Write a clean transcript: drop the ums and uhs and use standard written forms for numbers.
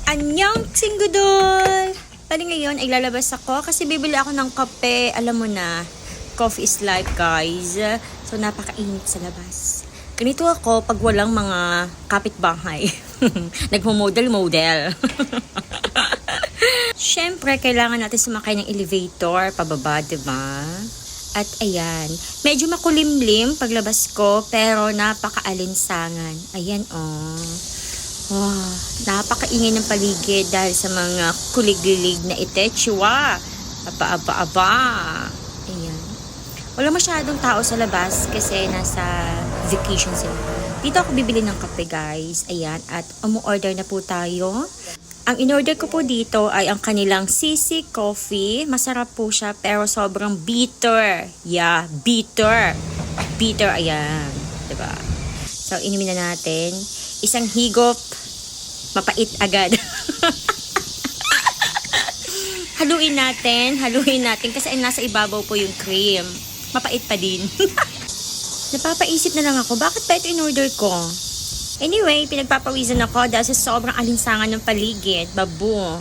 Anyong Tinggudol! Bali ngayon ay lalabas ako kasi bibili ako ng kape. Alam mo na, coffee is life guys. So napakainit sa labas. Ganito ako pag walang mga kapitbahay. Nagmo-model-model. Siyempre, kailangan natin sumakay ng elevator pababa, diba? At ayan, medyo makulimlim paglabas ko pero napaka-alinsangan. Ayan oh. Wow, napakaingay ng paligid dahil sa mga kulig-lilig na itechua. Aba. Ayan. Wala masyadong tao sa labas kasi nasa vacation sila. Dito ako bibili ng kape guys. Ayan, at umu-order na po tayo. Ang in-order ko po dito ay ang kanilang Sisi Coffee. Masarap po siya pero sobrang bitter. Yeah, bitter. Bitter, ayan. Diba? So, inumin na natin. Isang higop, mapait agad. Haluin natin kasi ay nasa ibabaw po yung cream. Mapait pa din. Napapaisip na lang ako, bakit ba ito in-order ko? Anyway, pinagpapawisan ako dahil sa sobrang alinsangan ng paligid. Babu.